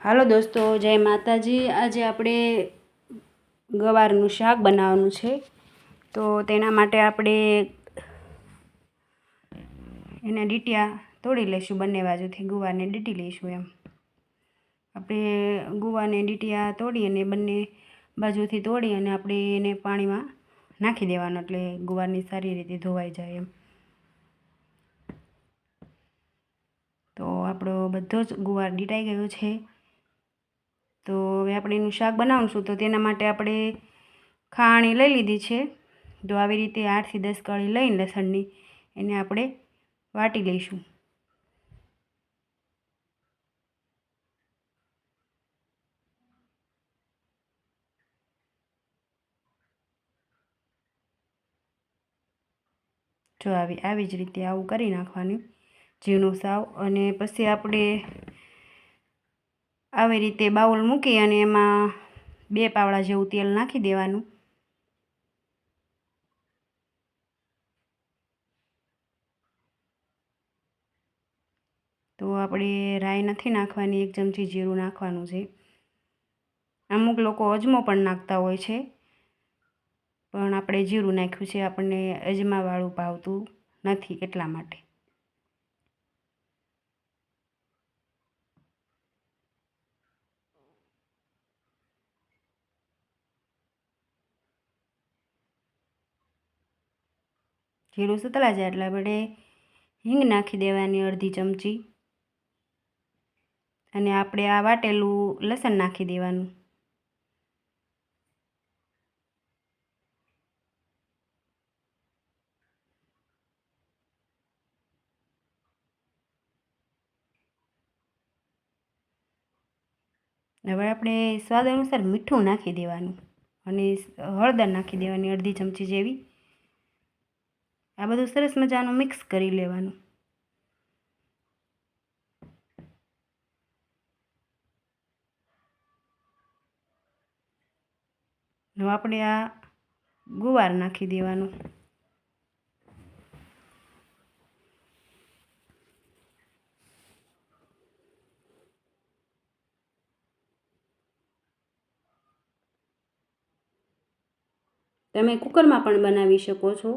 હાલો દોસ્તો, જય માતાજી। આજે આપણે ગવારનું શાક બનાવવાનું છે। તો તેના માટે આપણે એના ડીટિયા તોડી લઈશું। બંને બાજુથી ગુવારને ડીટી લઈશું। એમ આપણે ગુવારને ડીટિયા તોડી અને બંને બાજુથી તોડી અને આપણે એને પાણીમાં નાખી દેવાનું, એટલે ગુવારની સારી રીતે ધોવાઈ જાય। એમ તો આપણો બધો જ ગુવાર ડીટાઈ ગયો છે। તો હવે આપણે એનું શાક બનાવશું। તો તેના માટે આપણે ખાણી લઈ લીધી છે। તો આવી રીતે 8 થી 10 કળી લઈને લસણની એને આપણે વાટી લઈશું। જો આવી જ રીતે આવું કરી નાખવાનું ઝીણું સાવ। અને પછી આપણે આવી રીતે બાઉલ મૂકી અને એમાં 2 પાવડા જેવું તેલ નાખી દેવાનું। તો આપણે રાઈ નથી નાખવાની, 1 ચમચી જીરું નાખવાનું છે। અમુક લોકો અજમો પણ નાખતા હોય છે, પણ આપણે જીરું નાખ્યું છે। આપણને અજમાવાળું ભાવતું નથી એટલા માટે। જીરું સતળા જાય એટલે આપણે હિંગ નાખી દેવાની 1/2 ચમચી, અને આપણે આ વાટેલું લસણ નાખી દેવાનું। હવે આપણે સ્વાદ અનુસાર મીઠું નાખી દેવાનું અને હળદર નાખી દેવાની 1/2 ચમચી જેવી। આ બધું સરસ મજાનું મિક્સ કરી લેવાનું। હવે આપણે આ ગુવાર નાખી દેવાનું। તમે કુકરમાં પણ બનાવી શકો છો,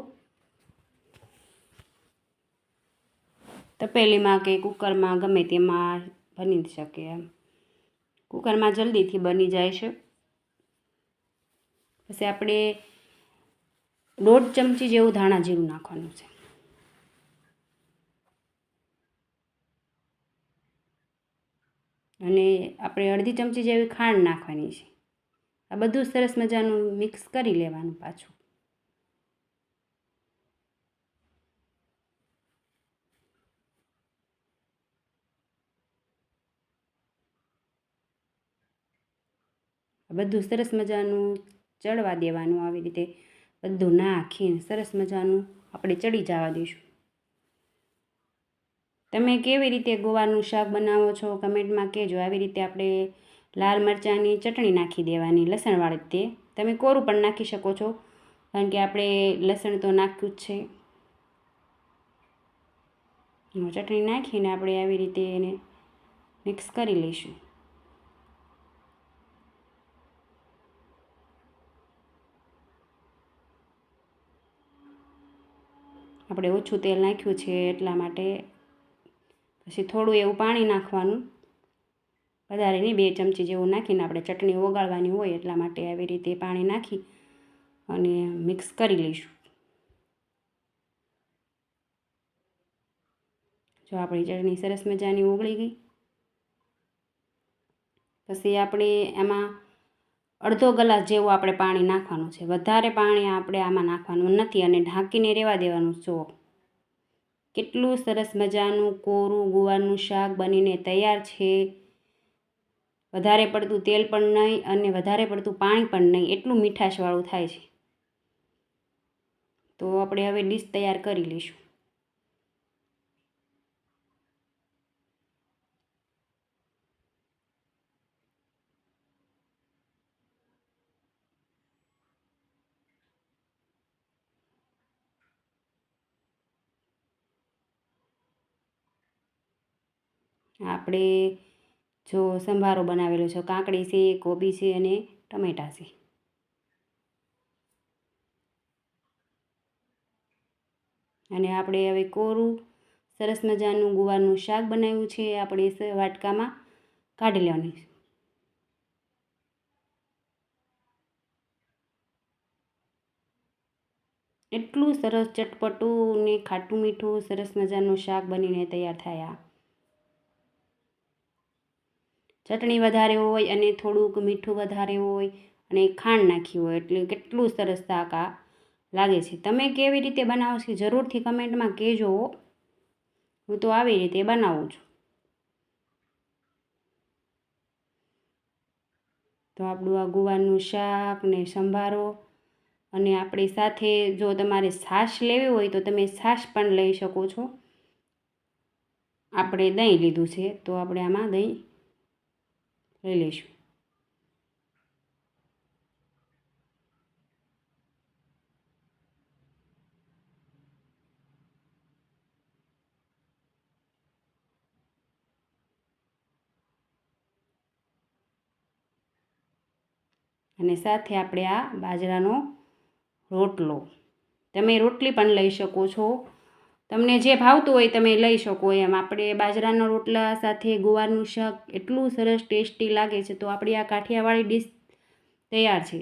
તપેલીમાં કે કુકરમાં, ગમે તેમાં બની શકે। એમ કુકરમાં જલ્દીથી બની જાય છે। પછી આપણે 1/2 ચમચી જેવું ધાણા જીરું નાખવાનું છે, અને આપણે 1/2 ચમચી જેવી ખાંડ નાખવાની છે। આ બધું સરસ મજાનું મિક્સ કરી લેવાનું પાછું। બધું સરસ મજાનું ચડવા દેવાનું। આવી રીતે બધું નાખીને સરસ મજાનું આપણે ચડી જવા દઈશું। તમે કેવી રીતે ગુવારનું શાક બનાવો છો કમેન્ટમાં કહેજો। આવી રીતે આપણે લાલ મરચાંની ચટણી નાખી દેવાની, લસણવાળી। તે તમે કોરું પણ નાખી શકો છો, કારણ કે આપણે લસણ તો નાખ્યું જ છે। ચટણી નાખીને આપણે આવી રીતે એને મિક્સ કરી લઈશું। આપણે ઓછું તેલ નાખ્યું છે એટલા માટે પછી થોડું એવું પાણી નાખવાનું, વધારે નહીં, 2 ચમચી જેવું નાખીને આપણે ચટણી ઓગાળવાની હોય એટલા માટે આવી રીતે પાણી નાખી અને મિક્સ કરી લઈશું। જો આપણી ચટણી સરસ મજાની ઓગળી ગઈ, પછી આપણે એમાં 1/2 ગ્લાસ જેવું આપણે પાણી નાખવાનું છે। વધારે પાણી આપણે આમાં નાખવાનું નથી અને ઢાંકીને રહેવા દેવાનું। જો કેટલું સરસ મજાનું કોરું ગુવારનું શાક બનીને તૈયાર છે। વધારે પડતું તેલ પણ નહીં અને વધારે પડતું પાણી પણ નહીં, એટલું મીઠાશવાળું થાય છે। તો આપણે હવે ડીશ તૈયાર કરી લઈશું। આપણે જો સંભારો બનાવેલો છે, કાકડી છે, કોબી છે અને ટમેટાં છે. અને આપણે હવે કોરું સરસ મજાનું ગુવારનું શાક બનાવ્યું છે, આપણે વાટકામાં કાઢી લેવાની. એટલું સરસ ચટપટું ને ખાટું મીઠું સરસ મજાનું શાક બનીને તૈયાર થાય. ચટણી વધારે હોય અને થોડુંક મીઠું વધારે હોય અને ખાંડ નાખી હોય એટલે કેટલું સરસ શાક આ લાગે છે. તમે કેવી રીતે બનાવો છો જરૂરથી કમેન્ટમાં કહેજો. હું તો આવી રીતે બનાવું છું. તો આપણું આ ગુવારનું શાક ને સંભારો, અને આપણી સાથે જો તમારે છાશ લેવી હોય તો તમે છાશ પણ લઈ શકો છો. આપણે દહીં લીધું છે તો આપણે આમાં દહીં લઈ લઈશું. અને સાથે આપણે આ બાજરાનો રોટલો, તમે રોટલી પણ લઈ શકો છો. તમને જે ભાવતું હોય તમે લઈ શકો એમ. આપણે બાજરાના રોટલા સાથે ગુવારનું શાક એટલું સરસ ટેસ્ટી લાગે છે. તો આપણી આ કાઠિયાવાડી ડીશ તૈયાર છે.